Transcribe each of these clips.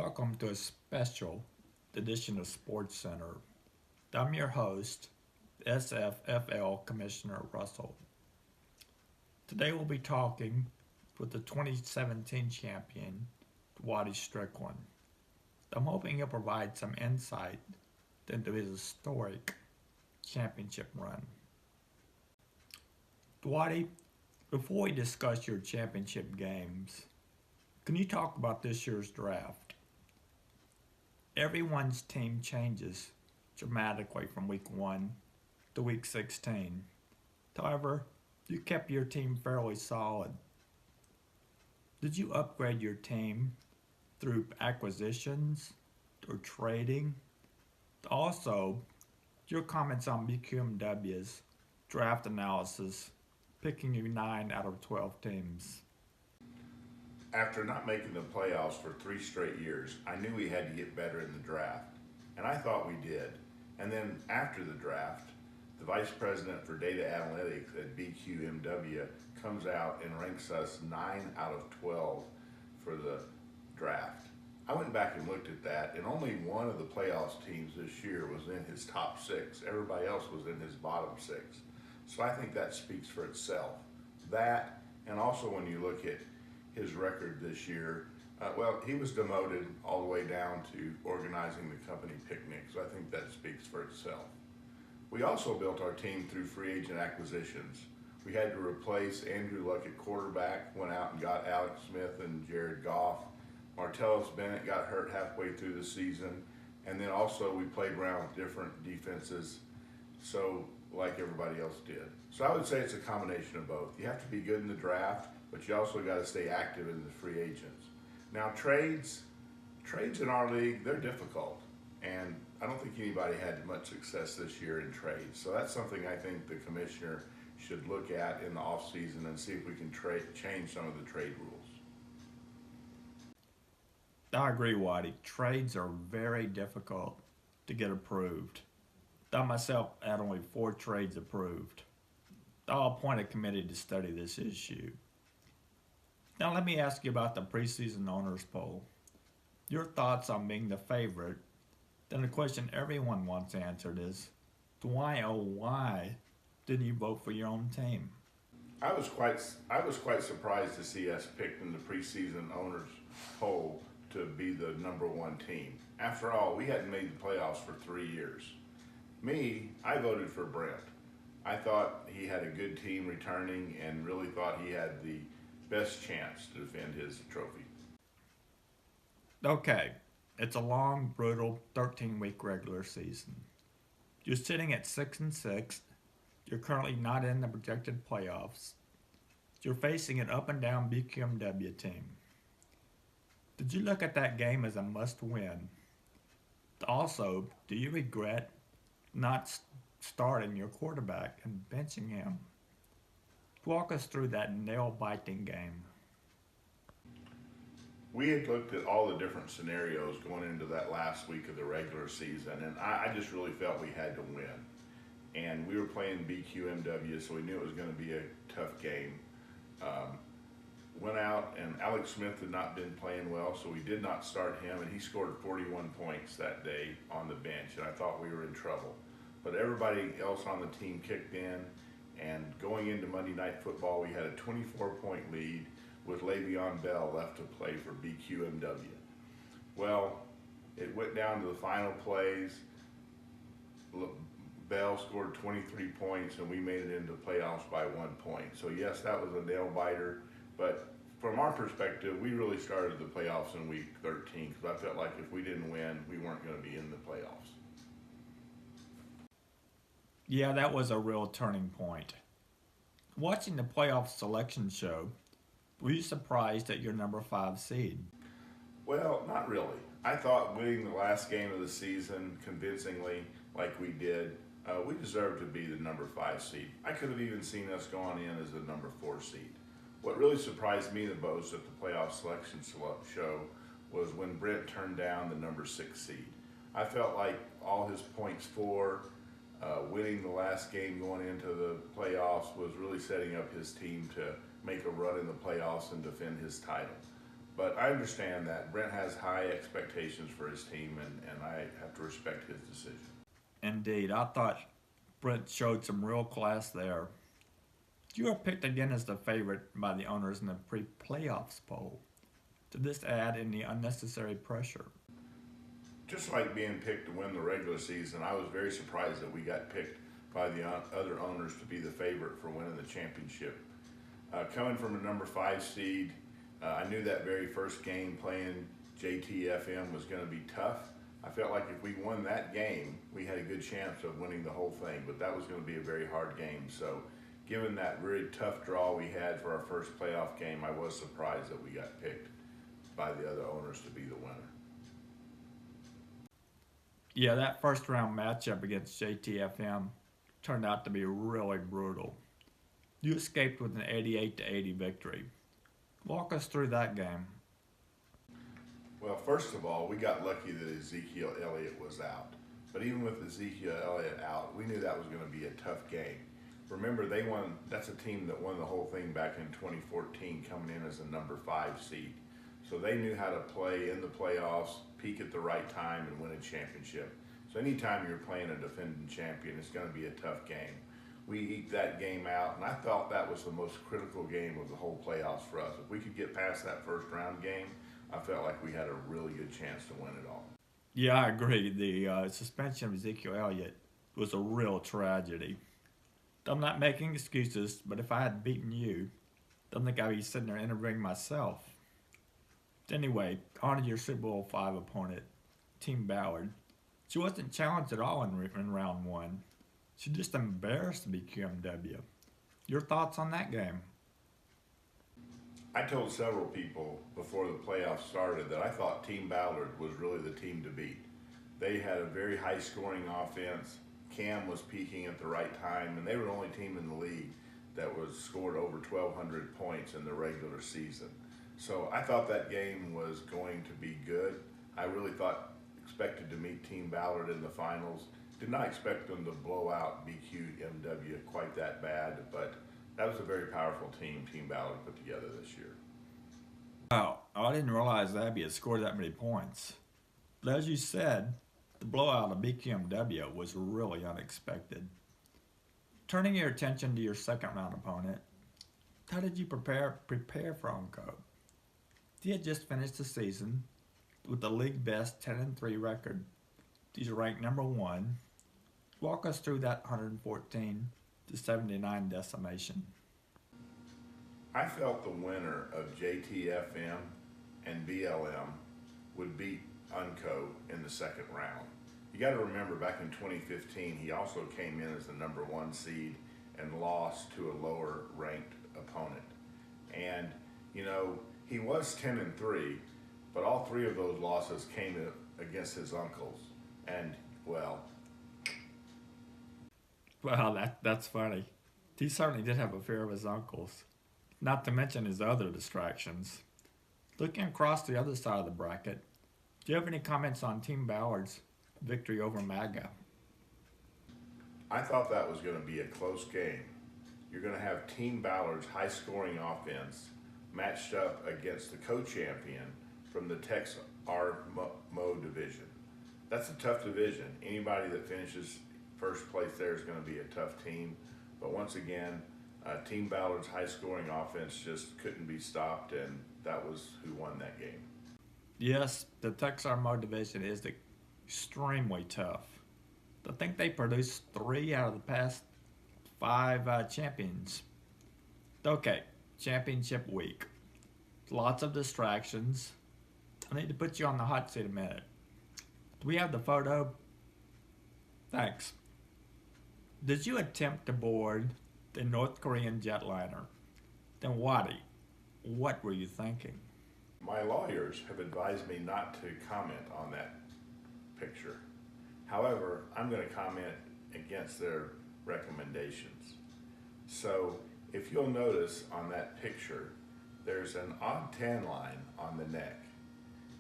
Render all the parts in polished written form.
Welcome to a special edition of Sports Center. I'm your host, SFFL Commissioner Russell. Today we'll be talking with the 2017 champion, Waddy Strickland. I'm hoping he'll provide some insight into his historic championship run. Waddy, before we discuss your championship games, can you talk about this year's draft? Everyone's team changes dramatically from week 1 to week 16. However, you kept your team fairly solid. Did you upgrade your team through acquisitions or trading? Also, your comments on BQMW's draft analysis, picking you 9 out of 12 teams. After not making the playoffs for 3 straight years, I knew we had to get better in the draft, and I thought we did. And then after the draft, the vice president for data analytics at BQMW comes out and ranks us 9 out of 12 for the draft. I went back and looked at that, and only one of the playoffs teams this year was in his top 6. Everybody else was in his bottom 6. So I think that speaks for itself. That, and also when you look at his record this year, he was demoted all the way down to organizing the company picnic, so I think that speaks for itself. We also built our team through free agent acquisitions. We had to replace Andrew Luck at quarterback, went out and got Alex Smith and Jared Goff. Martellus Bennett got hurt halfway through the season, and then also we played around with different defenses, so like everybody else did. So I would say it's a combination of both. You have to be good in the draft, but you also got to stay active in the free agents. Now trades in our league, they're difficult, and I don't think anybody had much success this year in trades. So that's something I think the commissioner should look at in the off season and see if we can change some of the trade rules. I agree, Waddy. Trades are very difficult to get approved. I myself had only 4 trades approved. I'll appoint a committee to study this issue. Now let me ask you about the preseason owners poll. Your thoughts on being the favorite. Then the question everyone wants answered is, why didn't you vote for your own team? I was quite surprised to see us picked in the preseason owners poll to be the number 1 team. After all, we hadn't made the playoffs for 3 years. Me, I voted for Brent. I thought he had a good team returning and really thought he had the best chance to defend his trophy. Okay, it's a long, brutal 13-week regular season. You're sitting at 6-6. You're currently not in the projected playoffs. You're facing an up and down BQMW team. Did you look at that game as a must-win? Also, do you regret not starting your quarterback and benching him? Walk us through that nail-biting game. We had looked at all the different scenarios going into that last week of the regular season, and I just really felt we had to win. And we were playing BQMW, so we knew it was going to be a tough game. Went out, and Alex Smith had not been playing well, so we did not start him, and he scored 41 points that day on the bench, and I thought we were in trouble. But everybody else on the team kicked in, and going into Monday Night Football, we had a 24-point lead with Le'Veon Bell left to play for BQMW. Well, it went down to the final plays. Bell scored 23 points, and we made it into playoffs by 1 point. So yes, that was a nail-biter, but from our perspective, we really started the playoffs in week 13 because I felt like if we didn't win, we weren't going to be in the playoffs. Yeah, that was a real turning point. Watching the playoff selection show, were you surprised at your number 5 seed? Well, not really. I thought winning the last game of the season convincingly, like we did, we deserved to be the number 5 seed. I could have even seen us going in as the number 4 seed. What really surprised me the most at the playoff selection show was when Brent turned down the number 6 seed. I felt like all his points for winning the last game going into the playoffs was really setting up his team to make a run in the playoffs and defend his title. But I understand that Brent has high expectations for his team, and I have to respect his decision. Indeed, I thought Brent showed some real class there. You were picked again as the favorite by the owners in the pre-playoffs poll. Did this add any unnecessary pressure? Just like being picked to win the regular season, I was very surprised that we got picked by the other owners to be the favorite for winning the championship. Coming from a number 5 seed, I knew that very first game playing JTFM was going to be tough. I felt like if we won that game, we had a good chance of winning the whole thing, but that was going to be a very hard game. So given that really tough draw we had for our first playoff game, I was surprised that we got picked by the other owners to be the winner. Yeah, that first round matchup against JTFM turned out to be really brutal. You escaped with an 88-80 victory. Walk us through that game. Well, first of all, we got lucky that Ezekiel Elliott was out. But even with Ezekiel Elliott out, we knew that was going to be a tough game. Remember, they won. That's a team that won the whole thing back in 2014, coming in as a number 5 seed. So they knew how to play in the playoffs, peak at the right time, and win a championship. So anytime you're playing a defending champion, it's going to be a tough game. We eked that game out, and I thought that was the most critical game of the whole playoffs for us. If we could get past that first round game, I felt like we had a really good chance to win it all. Yeah, I agree. The suspension of Ezekiel Elliott was a real tragedy. I'm not making excuses, but if I had beaten you, I don't think I'd be sitting there interviewing myself. Anyway, on to your Super Bowl V opponent, Team Ballard. She wasn't challenged at all in round 1. She just embarrassed BQMW. Your thoughts on that game? I told several people before the playoffs started that I thought Team Ballard was really the team to beat. They had a very high scoring offense. Cam was peaking at the right time, and they were the only team in the league that was scored over 1,200 points in the regular season. So I thought that game was going to be good. I really expected to meet Team Ballard in the finals. Did not expect them to blow out BQMW quite that bad, but that was a very powerful team Team Ballard put together this year. Wow, I didn't realize Abby had scored that many points. But as you said, the blowout of BQMW was really unexpected. Turning your attention to your second round opponent, how did you prepare for Unco? He had just finished the season with the league best 10-3 record. He's ranked number 1. Walk us through that 114-79 decimation. I felt the winner of JTFM and BLM would beat Unco in the second round. You got to remember, back in 2015, he also came in as the number 1 seed and lost to a lower ranked opponent. And, he was 10-3, but all 3 of those losses came against his uncles. And, well, that's funny. He certainly did have a fear of his uncles, not to mention his other distractions. Looking across the other side of the bracket, do you have any comments on Team Ballard's victory over MAGA? I thought that was going to be a close game. You're going to have Team Ballard's high-scoring offense matched up against the co-champion from the Tex RMO division. That's a tough division. Anybody that finishes first place there is going to be a tough team. But once again, Team Ballard's high-scoring offense just couldn't be stopped, and that was who won that game. Yes, the Tex RMO division is extremely tough. I think they produced 3 out of the past 5 champions. Okay, championship week. Lots of distractions. I need to put you on the hot seat a minute. Do we have the photo? Thanks. Did you attempt to board the North Korean jetliner? Then Wadi, what were you thinking? My lawyers have advised me not to comment on that picture. However, I'm going to comment against their recommendations. So, if you'll notice on that picture, there's an odd tan line on the neck.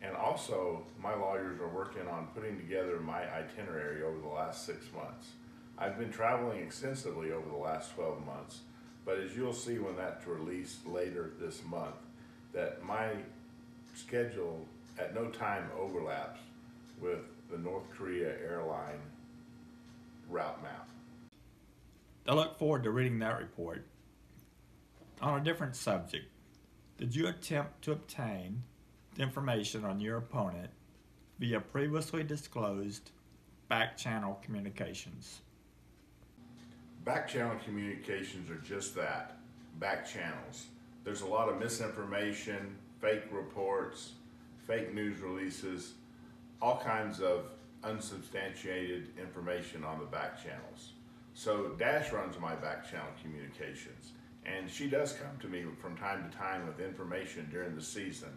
And also, my lawyers are working on putting together my itinerary over the last 6 months. I've been traveling extensively over the last 12 months, but as you'll see when that's released later this month, that my schedule at no time overlaps with the North Korea airline route map. I look forward to reading that report. On a different subject, did you attempt to obtain information on your opponent via previously disclosed back-channel communications? Back-channel communications are just that, back channels. There's a lot of misinformation, fake reports, fake news releases, all kinds of unsubstantiated information on the back channels. So Dash runs my back channel communications, and she does come to me from time to time with information during the season,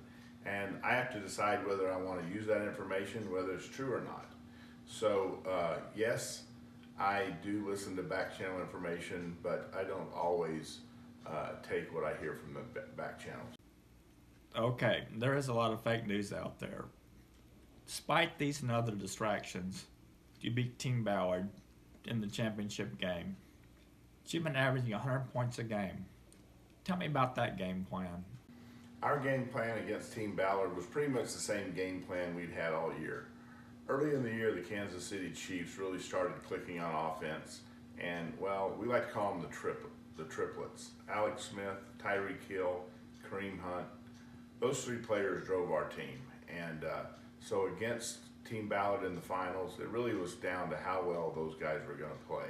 and I have to decide whether I want to use that information, whether it's true or not. So yes, I do listen to back channel information, but I don't always take what I hear from the back channels. Okay, there is a lot of fake news out there. Despite these and other distractions, you beat Team Ballard in the championship game. You've been averaging 100 points a game. Tell me about that game plan. Our game plan against Team Ballard was pretty much the same game plan we'd had all year. Early in the year, the Kansas City Chiefs really started clicking on offense, and well, we like to call them the triplets. Alex Smith, Tyreek Hill, Kareem Hunt. Those three players drove our team, and so against Team Ballard in the finals, it really was down to how well those guys were going to play.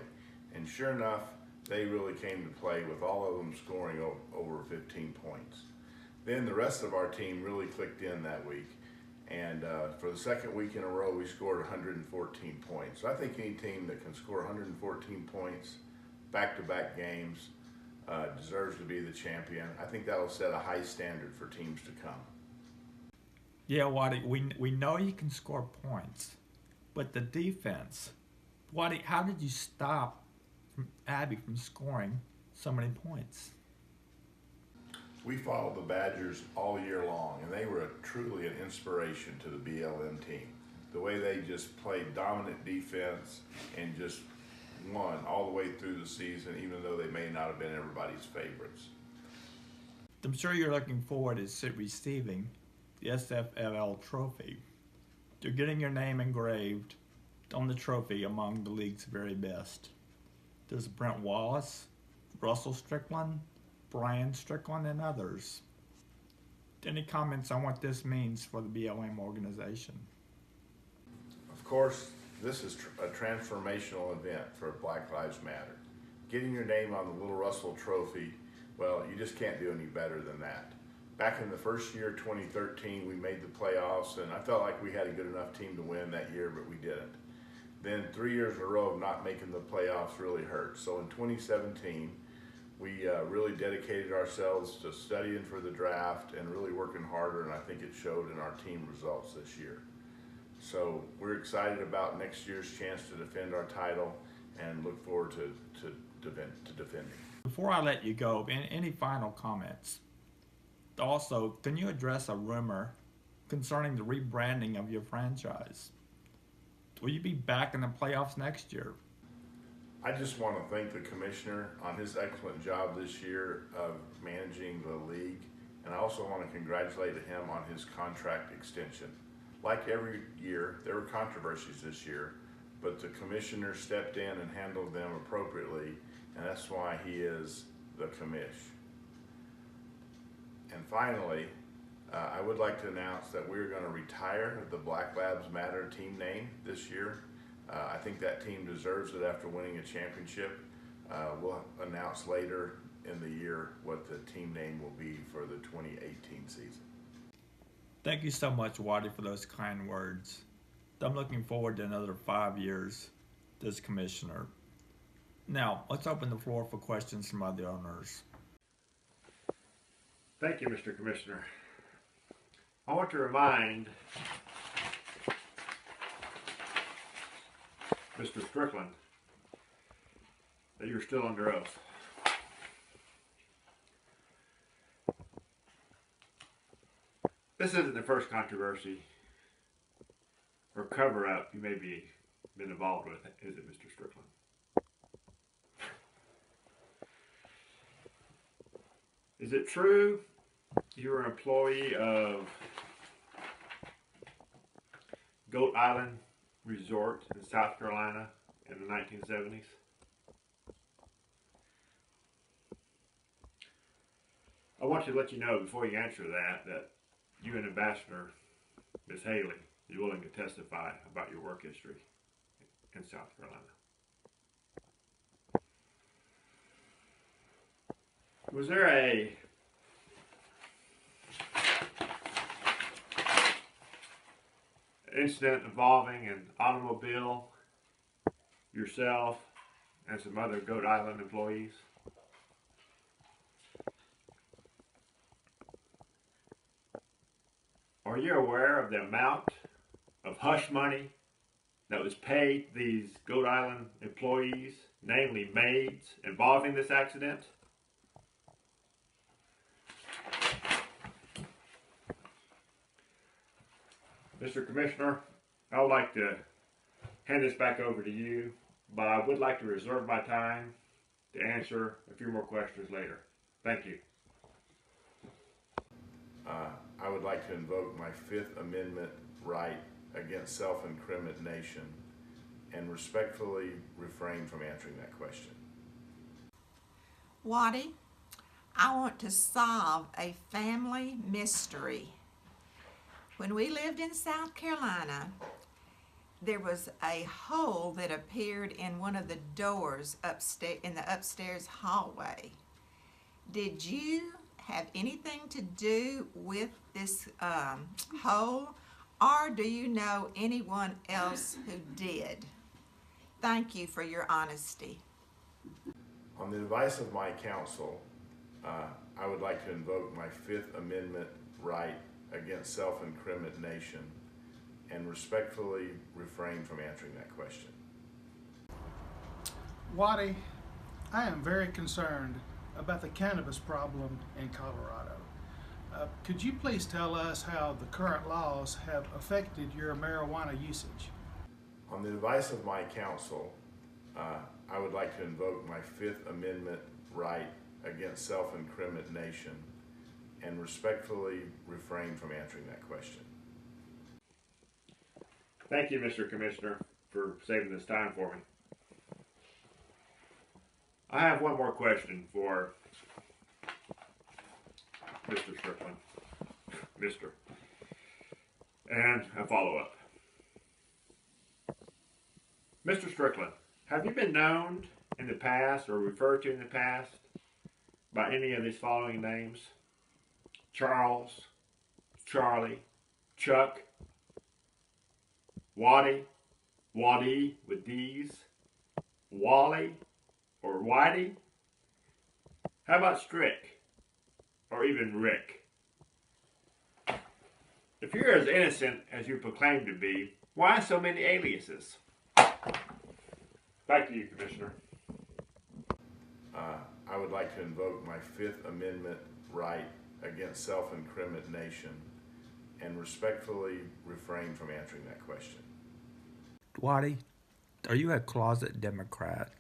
And sure enough, they really came to play with all of them scoring over 15 points. Then the rest of our team really clicked in that week. And for the second week in a row, we scored 114 points. So I think any team that can score 114 points back-to-back games deserves to be the champion. I think that'll set a high standard for teams to come. Yeah, Waddy, we know you can score points, but the defense, Waddy, how did you stop Abby from scoring so many points? We followed the Badgers all year long, and they were truly an inspiration to the BLM team. The way they just played dominant defense and just won all the way through the season, even though they may not have been everybody's favorites. I'm sure you're looking forward to receiving the SFFL trophy. You're getting your name engraved on the trophy among the league's very best. There's Brent Wallace, Russell Strickland, Brian Strickland, and others. Any comments on what this means for the BLM organization? Of course, this is a transformational event for Black Lives Matter. Getting your name on the Little Russell Trophy, well, you just can't do any better than that. Back in the first year, 2013, we made the playoffs, and I felt like we had a good enough team to win that year, but we didn't. Then 3 years in a row of not making the playoffs really hurt. So in 2017, we really dedicated ourselves to studying for the draft and really working harder, and I think it showed in our team results this year. So we're excited about next year's chance to defend our title and look forward to defending. Before I let you go, any final comments? Also, can you address a rumor concerning the rebranding of your franchise? Will you be back in the playoffs next year? I just want to thank the commissioner on his excellent job this year of managing the league, and I also want to congratulate him on his contract extension. Like every year, there were controversies this year, but the commissioner stepped in and handled them appropriately, and that's why he is the commish. And finally, I would like to announce that we're going to retire the Black Lives Matter team name this year. I think that team deserves it after winning a championship. We'll announce later in the year what the team name will be for the 2018 season. Thank you so much, Waddy, for those kind words. I'm looking forward to another 5 years as commissioner. Now, let's open the floor for questions from other owners. Thank you, Mr. Commissioner. I want to remind Mr. Strickland that you're still under oath. This isn't the first controversy or cover-up you may be been involved with, is it, Mr. Strickland? Is it true you were an employee of Goat Island Resort in South Carolina in the 1970s? I want to let you know before you answer that you and Ambassador Ms. Haley is willing to testify about your work history in South Carolina. Was there a incident involving an automobile, yourself, and some other Goat Island employees? Are you aware of the amount of hush money that was paid to these Goat Island employees, namely maids, involving this accident? Mr. Commissioner, I would like to hand this back over to you, but I would like to reserve my time to answer a few more questions later. Thank you. I would like to invoke my Fifth Amendment right against self-incrimination and respectfully refrain from answering that question. Waddy, I want to solve a family mystery. When we lived in South Carolina, there was a hole that appeared in one of the doors upstairs in the upstairs hallway. Did you have anything to do with this hole, or do you know anyone else who did? Thank you for your honesty. On the advice of my counsel, I would like to invoke my Fifth Amendment right against self-incrimination and respectfully refrain from answering that question. Waddy, I am very concerned about the cannabis problem in Colorado. Could you please tell us how the current laws have affected your marijuana usage? On the advice of my counsel, I would like to invoke my Fifth Amendment right against self-incrimination and respectfully refrain from answering that question. Thank you, Mr. Commissioner, for saving this time for me. I have one more question for Mr. Strickland. And a follow-up. Mr. Strickland, have you been known in the past or referred to in the past by any of these following names? Charles, Charlie, Chuck, Waddy with D's, Wally, or Whitey? How about Strick, or even Rick? If you're as innocent as you proclaim to be, why so many aliases? Back to you, Commissioner. I would like to invoke my Fifth Amendment right against self-incrimination and respectfully refrain from answering that question. Waddy, are you a closet Democrat?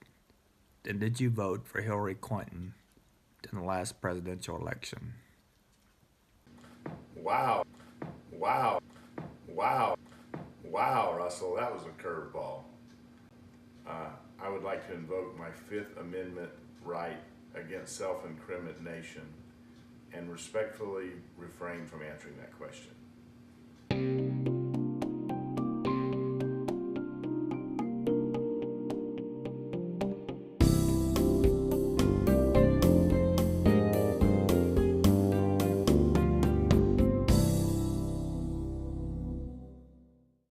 And did you vote for Hillary Clinton in the last presidential election? Wow, Russell, that was a curveball. I would like to invoke my Fifth Amendment right against self-incrimination and respectfully refrain from answering that question.